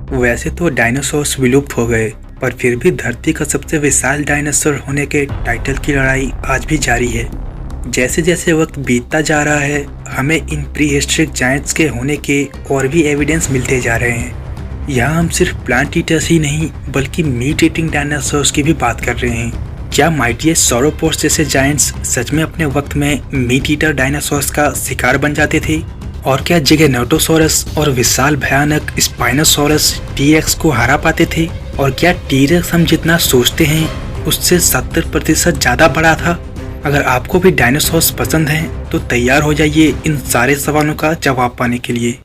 वैसे तो डायनासोर्स विलुप्त हो गए, पर फिर भी धरती का सबसे विशाल डायनासोर होने के टाइटल की लड़ाई आज भी जारी है। जैसे जैसे वक्त बीतता जा रहा है, हमें इन प्री हिस्ट्रिक जायंट्स के होने के और भी एविडेंस मिलते जा रहे हैं। यहाँ हम सिर्फ प्लांट ईटर्स ही नहीं, बल्कि मीट ईटिंग डायनासोर्स की भी बात कर रहे हैं। क्या माइटिएस्ट सौरोपोड्स जैसे जायंट्स सच में अपने वक्त में मीट ईटर डायनासोर्स का शिकार बन जाते थे? और क्या जिगेनोटोसॉरस और विशाल भयानक स्पाइनोसॉरस टी-रेक्स को हरा पाते थे? और क्या टी-रेक्स हम जितना सोचते हैं उससे 70% ज़्यादा बड़ा था? अगर आपको भी डायनासोर्स पसंद हैं तो तैयार हो जाइए इन सारे सवालों का जवाब पाने के लिए।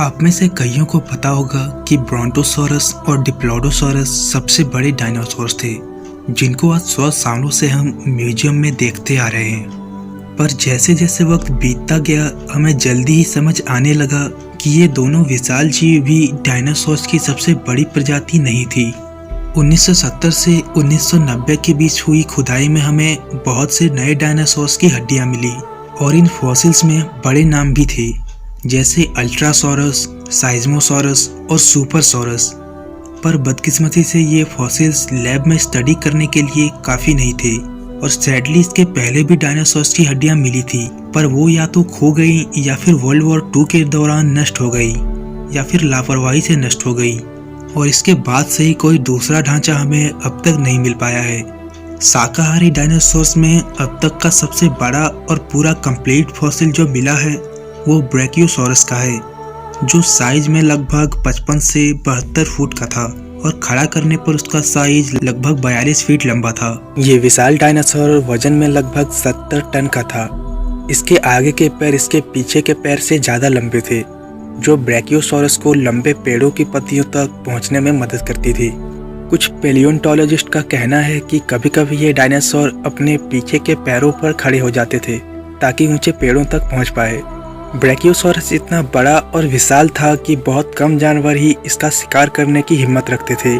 आप में से कईयों को पता होगा कि ब्रोंटोसॉरस और डिप्लोडोसॉरस सबसे बड़े डायनासोर्स थे, जिनको आज 100 सालों से हम म्यूजियम में देखते आ रहे हैं। पर जैसे जैसे वक्त बीतता गया, हमें जल्दी ही समझ आने लगा कि ये दोनों विशाल जीव भी डायनासोर्स की सबसे बड़ी प्रजाति नहीं थी। 1970 से 1990 के बीच हुई खुदाई में हमें बहुत से नए डायनासोर्स की हड्डियां मिली, और इन फॉसिल्स में बड़े नाम भी थे, जैसे अल्ट्रासोरस, साइज़मोसॉरस और सुपरसोरस। पर बदकिस्मती से ये फॉसिल्स लैब में स्टडी करने के लिए काफ़ी नहीं थे, और सैडली इसके पहले भी डायनासोर्स की हड्डियां मिली थी, पर वो या तो खो गई या फिर वर्ल्ड वॉर 2 के दौरान नष्ट हो गई, या फिर लापरवाही से नष्ट हो गई, और इसके बाद से ही कोई दूसरा ढांचा हमें अब तक नहीं मिल पाया है। शाकाहारी डायनासोर्स में अब तक का सबसे बड़ा और पूरा कंप्लीट फॉसिल जो मिला है वो ब्रैकियोसॉरस का है, जो साइज में लगभग 55 से 72 फुट का था, और खड़ा करने पर उसका साइज लगभग 42 फीट लंबा था। ये विशाल डायनासोर वजन में लगभग 70 टन का था। इसके आगे के पैर इसके पीछे के पैर से ज्यादा लंबे थे, जो ब्रैकियोसॉरस को लंबे पेड़ों की पत्तियों तक पहुंचने में मदद करती थी। कुछ पेलियोंटोलॉजिस्ट का कहना है कि कभी कभी ये डायनासोर अपने पीछे के पैरों पर खड़े हो जाते थे ताकि ऊंचे पेड़ों तक पहुंच पाए। ब्रैकियोसॉरस इतना बड़ा और विशाल था कि बहुत कम जानवर ही इसका शिकार करने की हिम्मत रखते थे,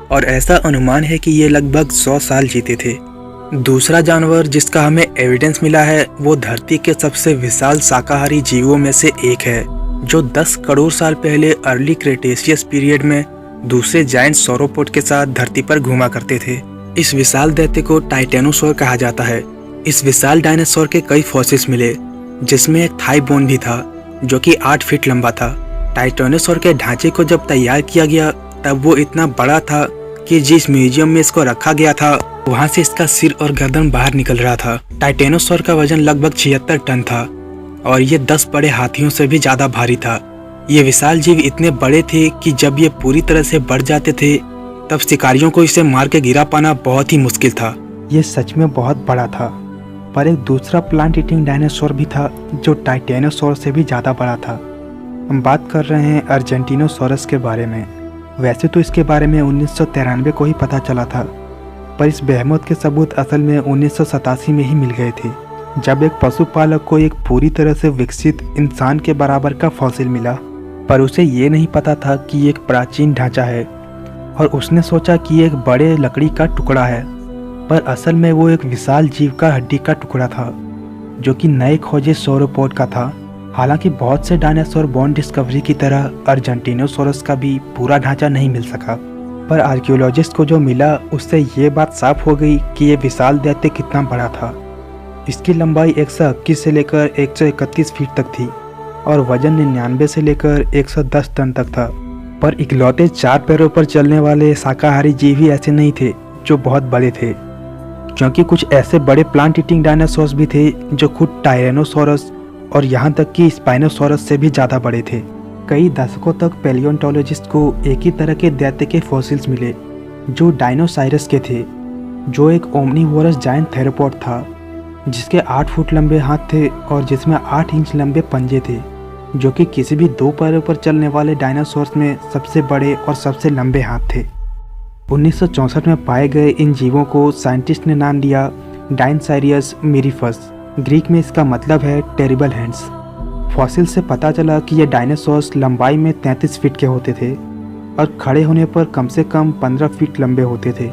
और ऐसा अनुमान है कि ये लगभग 100 साल जीते थे। दूसरा जानवर जिसका हमें एविडेंस मिला है वो धरती के सबसे विशाल शाकाहारी जीवों में से एक है, जो 10 करोड़ साल पहले अर्ली क्रेटेशियस पीरियड में दूसरे जायंट सौरोपोड के साथ धरती पर घूमा करते थे। इस विशाल दैत्य को टाइटेनोसॉर कहा जाता है। इस विशाल डायनासोर के कई फॉसिल्स मिले, जिसमें एक थाई बोन भी था जो कि 8 फीट लंबा था। टाइटेनोसॉर के ढांचे को जब तैयार किया गया तब वो इतना बड़ा था कि जिस म्यूजियम में इसको रखा गया था वहां से इसका सिर और गर्दन बाहर निकल रहा था। टाइटेनोसॉर का वजन लगभग 76 टन था, और ये 10 बड़े हाथियों से भी ज्यादा भारी था। ये विशाल जीव इतने बड़े थे कि जब ये पूरी तरह से बढ़ जाते थे तब शिकारियों को इसे मार के गिरा पाना बहुत ही मुश्किल था। ये सच में बहुत बड़ा था। पर एक दूसरा प्लांट ईटिंग डायनासोर भी था जो टाइटेनोसॉर से भी ज़्यादा बड़ा था। हम बात कर रहे हैं अर्जेंटिनोसॉरस के बारे में। वैसे तो इसके बारे में 1993 को ही पता चला था, पर इस बेहमत के सबूत असल में 1987 में ही मिल गए थे, जब एक पशुपालक को एक पूरी तरह से विकसित इंसान के बराबर का फॉसिल मिला। पर उसे ये नहीं पता था कि ये एक प्राचीन ढांचा है, और उसने सोचा कि ये एक बड़े लकड़ी का टुकड़ा है, पर असल में वो एक विशाल जीव का हड्डी का टुकड़ा था, जो कि नए खोजे सौरोपोड का था। हालांकि बहुत से डायनासोर बोन डिस्कवरी की तरह अर्जेंटिनोसॉरस का भी पूरा ढांचा नहीं मिल सका, पर आर्कियोलॉजिस्ट को जो मिला उससे ये बात साफ हो गई कि ये विशाल दैत्य कितना बड़ा था। इसकी लंबाई 121 से लेकर 131 फीट तक थी, और वजन 99 से लेकर 110 टन तक था। पर इकलौते 4 पैरों पर चलने वाले शाकाहारी जीव ही ऐसे नहीं थे जो बहुत बड़े थे, क्योंकि कुछ ऐसे बड़े प्लांट ईटिंग डायनासोर्स भी थे जो खुद टायरेनोसॉरस और यहाँ तक कि स्पाइनोसॉरस से भी ज़्यादा बड़े थे। कई दशकों तक पैलियोंटोलॉजिस्ट को एक ही तरह के दैत्य के फॉसिल्स मिले जो डायनोसाइरस के थे, जो एक ओमनीवोरस जायंट थेरोपॉड था जिसके 8 फुट लंबे हाथ थे और जिसमें 8 इंच लंबे पंजे थे, जो कि किसी भी 2 पैरों पर चलने वाले डायनासोर्स में सबसे बड़े और सबसे लंबे हाथ थे। 1964 में पाए गए इन जीवों को साइंटिस्ट ने नाम दिया डायनोसाइरस मिरीफस। ग्रीक में इसका मतलब है टेरिबल हैंड्स। फॉसिल से पता चला कि ये डायनासोर्स लंबाई में 33 फीट के होते थे और खड़े होने पर कम से कम 15 फीट लंबे होते थे।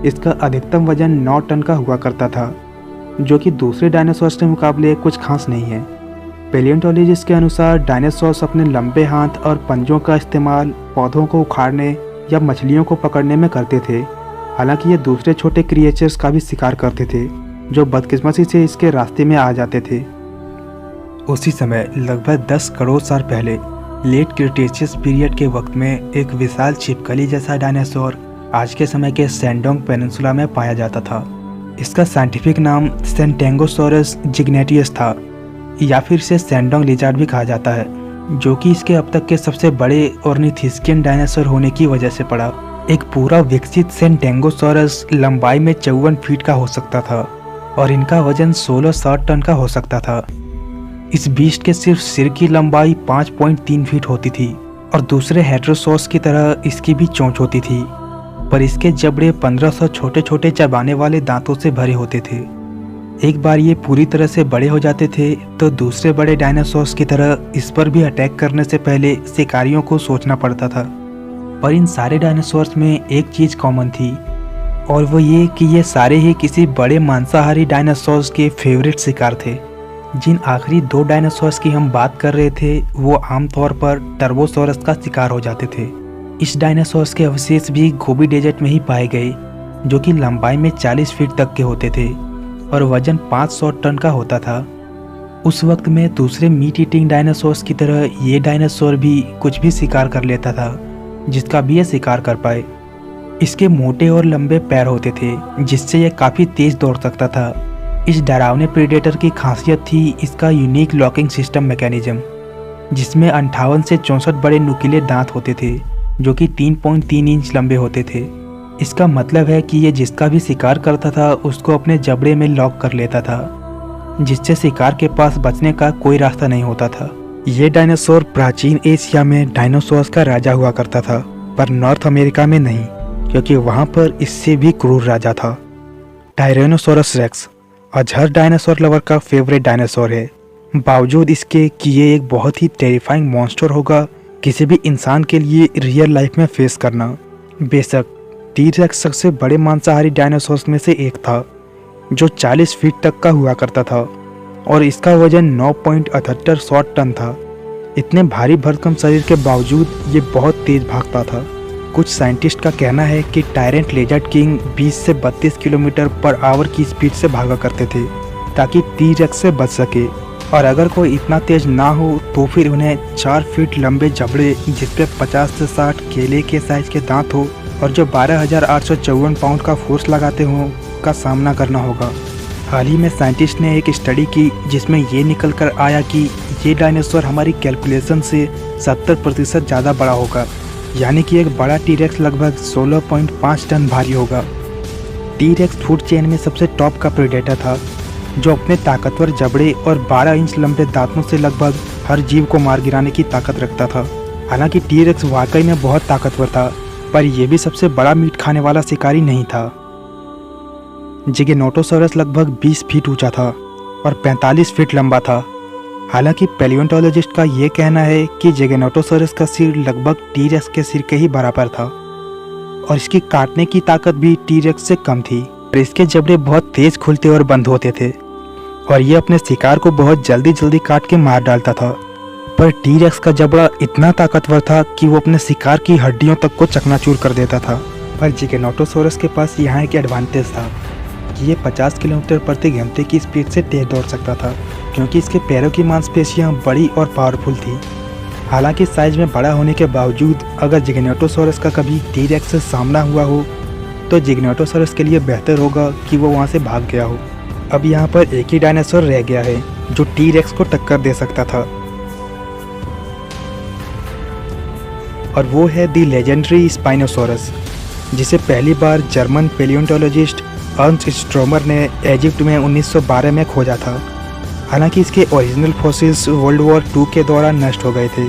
इसका अधिकतम वजन 9 टन का हुआ करता था, जो कि दूसरे डायनासोर्स के मुकाबले कुछ खास नहीं है। पेलियोंटोलॉजिस्ट के अनुसार डायनासोर्स अपने लंबे हाथ और पंजों का इस्तेमाल पौधों को उखाड़ने या मछलियों को पकड़ने में करते थे। हालांकि ये दूसरे छोटे क्रिएचर्स का भी शिकार करते थे, जो बदकिस्मती से इसके रास्ते में आ जाते थे। उसी समय लगभग 10 करोड़ साल पहले लेट क्रिटेशियस पीरियड के वक्त में एक विशाल छिपकली जैसा डायनासोर आज के समय के सैंडोंग पेनिनसुला में पाया जाता था। इसका साइंटिफिक नाम सेंटेंगोसोरस जिग्नेटियस था, या फिर इसे सैंडोंग लिजार्ड भी कहा जाता है, जो कि इसके अब तक के सबसे बड़े ऑर्निथिस्कियन डायनासोर होने की वजह से पड़ा। एक पूरा विकसित सेंटेंगोसोरस लंबाई में 54 फीट का हो सकता था और इनका वजन 16-17 टन का हो सकता था। इस बीस्ट के सिर्फ सिर की लंबाई 5.3 फीट होती थी और दूसरे हेटेरोसॉर्स की तरह इसकी भी चोंच होती थी, पर इसके जबड़े 1500 छोटे छोटे चबाने वाले दांतों से भरे होते थे। एक बार ये पूरी तरह से बड़े हो जाते थे तो दूसरे बड़े डायनासोर्स की तरह इस पर भी अटैक करने से पहले शिकारियों को सोचना पड़ता था। पर इन सारे डायनासोर्स में एक चीज़ कॉमन थी, और वो ये कि ये सारे ही किसी बड़े मांसाहारी डायनासोर्स के फेवरेट शिकार थे। जिन आखिरी 2 डायनासोर्स की हम बात कर रहे थे वो आमतौर पर टर्बोसोरस का शिकार हो जाते थे। इस डायनासोर्स के अवशेष भी गोबी डेजर्ट में ही पाए गए, जो कि लंबाई में 40 फीट तक के होते थे और वजन 500 टन का होता था। उस वक्त में दूसरे मीट ईटिंग डायनासोर्स की तरह ये डायनासोर भी कुछ भी शिकार कर लेता था जिसका भी ये शिकार कर पाए। इसके मोटे और लंबे पैर होते थे जिससे यह काफ़ी तेज दौड़ सकता था। इस डरावने प्रेडेटर की खासियत थी इसका यूनिक लॉकिंग सिस्टम मैकेनिज्म, जिसमें 58 से 64 बड़े नुकीले दांत होते थे जो कि 3.3 इंच लंबे होते थे। इसका मतलब है कि ये जिसका भी शिकार करता था उसको अपने जबड़े में लॉक कर लेता था, जिससे शिकार के पास बचने का कोई रास्ता नहीं होता था। ये डायनासोर प्राचीन एशिया में डायनासोर्स का राजा हुआ करता था, पर नॉर्थ अमेरिका में नहीं, क्योंकि वहाँ पर इससे भी क्रूर राजा था। टायरेनोसोरस रेक्स आज हर डायनासोर लवर का फेवरेट डायनासोर है, बावजूद इसके कि ये एक बहुत ही टेरिफाइंग मॉन्स्टर होगा किसी भी इंसान के लिए रियल लाइफ में फेस करना। बेशक टी-रेक्स सबसे बड़े मांसाहारी डायनासोर्स में से एक था, जो 40 फीट तक का हुआ करता था और इसका वजन 9.78 टन था। इतने भारी भरकम शरीर के बावजूद ये बहुत तेज भागता था। कुछ साइंटिस्ट का कहना है कि टायरेंट लेजर्ड किंग 20 से 32 किलोमीटर पर आवर की स्पीड से भागा करते थे ताकि टी-रेक्स से बच सके, और अगर कोई इतना तेज ना हो तो फिर उन्हें 4 फीट लंबे जबड़े जिसपे 50 से 60 केले के साइज के दांत हो और जो 12,854 पाउंड का फोर्स लगाते हों का सामना करना होगा। हाल ही में साइंटिस्ट ने एक स्टडी की जिसमें ये निकल कर आया कि ये डायनासोर हमारी कैलकुलेशन से 70% ज़्यादा बड़ा होगा, यानी कि एक बड़ा टी-रेक्स लगभग 16.5 टन भारी होगा। टी-रेक्स फूड चेन में सबसे टॉप का प्रेडेटर था, जो अपने ताकतवर जबड़े और 12 इंच लंबे दांतों से लगभग हर जीव को मार गिराने की ताकत रखता था। हालांकि टी-रेक्स वाकई में बहुत ताकतवर था, पर यह भी सबसे बड़ा मीट खाने वाला शिकारी नहीं था। जिगेनोटोसॉरस लगभग 20 फीट ऊंचा था और 45 फीट लंबा था। हालांकि पैलियोंटोलॉजिस्ट का ये कहना है कि जिगेनोटोसॉरस का सिर लगभग टी-रेक्स के सिर के ही बराबर था और इसकी काटने की ताकत भी टी-रेक्स से कम थी, और इसके जबड़े बहुत तेज खुलते और बंद होते थे और ये अपने शिकार को बहुत जल्दी जल्दी काट के मार डालता था। पर टी-रेक्स का जबड़ा इतना ताकतवर था कि वो अपने शिकार की हड्डियों तक को चकनाचूर कर देता था। पर जिगेनोटोसॉरस के पास यहाँ एक एडवांटेज था कि ये 50 किलोमीटर प्रति घंटे की स्पीड से तेज दौड़ सकता था, क्योंकि इसके पैरों की मांसपेशियाँ बड़ी और पावरफुल थी। हालांकि साइज में बड़ा होने के बावजूद अगर जिगेनोटोसॉरस का कभी टी-रेक्स से सामना हुआ हो तो जिगेनोटोसॉरस के लिए बेहतर होगा कि वो वहाँ से भाग गया हो। अब यहाँ पर एक ही डायनासोर रह गया है जो टी-रेक्स को टक्कर दे सकता था, और वो है दी लेजेंडरी स्पाइनोसॉरस, जिसे पहली बार जर्मन पेलियोंटोलॉजिस्ट अर्न्स्ट स्ट्रोमर ने इजिप्ट में 1912 में खोजा था। हालांकि इसके ओरिजिनल फॉसिल्स वर्ल्ड वॉर 2 के दौरान नष्ट हो गए थे,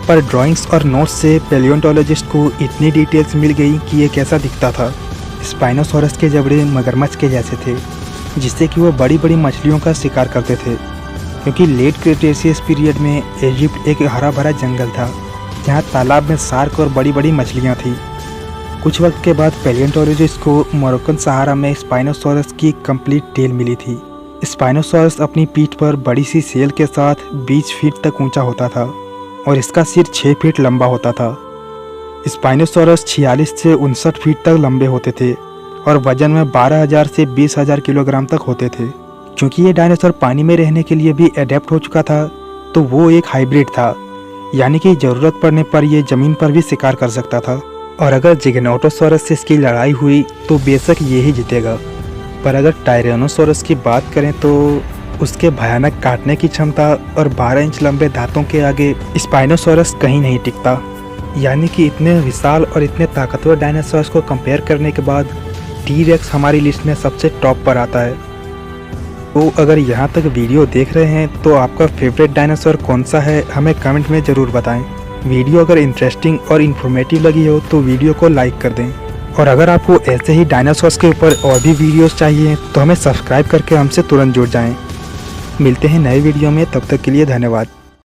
पर ड्राइंग्स और नोट्स से पेलियोंटोलॉजिस्ट को इतनी डिटेल्स मिल गई कि ये कैसा दिखता था। स्पाइनोसॉरस के जबड़े मगरमच्छ के जैसे थे, जिससे कि वो बड़ी बड़ी मछलियों का शिकार करते थे, क्योंकि लेट क्रिटेशियस पीरियड में इजिप्ट एक हरा भरा जंगल था जहाँ तालाब में शार्क और बड़ी बड़ी मछलियाँ थी। कुछ वक्त के बाद पैलियोंटोलॉजिस्ट को मोरक्कन सहारा में स्पाइनोसॉरस की कंप्लीट टेल मिली थी। स्पाइनोसॉरस अपनी पीठ पर बड़ी सी सेल के साथ 20 फीट तक ऊंचा होता था और इसका सिर 6 फीट लंबा होता था। स्पाइनोसॉरस 46 से 59 फीट तक लंबे होते थे और वजन में 12,000 से 20,000 किलोग्राम तक होते थे। क्योंकि ये डायनासोर पानी में रहने के लिए भी एडेप्ट हो चुका था, तो वो एक हाइब्रिड था, यानी कि ज़रूरत पड़ने पर ये ज़मीन पर भी शिकार कर सकता था। और अगर जिग्नोटोसॉरस से इसकी लड़ाई हुई तो बेशक ये ही जीतेगा। पर अगर टायरेनोसॉरस की बात करें तो उसके भयानक काटने की क्षमता और 12 इंच लंबे दांतों के आगे स्पाइनोसॉरस कहीं नहीं टिकता। यानी कि इतने विशाल और इतने ताकतवर डायनासोर्स को कंपेयर करने के बाद टी-रेक्स हमारी लिस्ट में सबसे टॉप पर आता है। तो अगर यहाँ तक वीडियो देख रहे हैं तो आपका फेवरेट डायनासोर कौन सा है, हमें कमेंट में ज़रूर बताएं। वीडियो अगर इंटरेस्टिंग और इन्फॉर्मेटिव लगी हो तो वीडियो को लाइक कर दें। और अगर आपको ऐसे ही डायनासोर्स के ऊपर और भी वीडियोस चाहिए तो हमें सब्सक्राइब करके हमसे तुरंत जुड़ जाएं। मिलते हैं नए वीडियो में, तब तक के लिए धन्यवाद।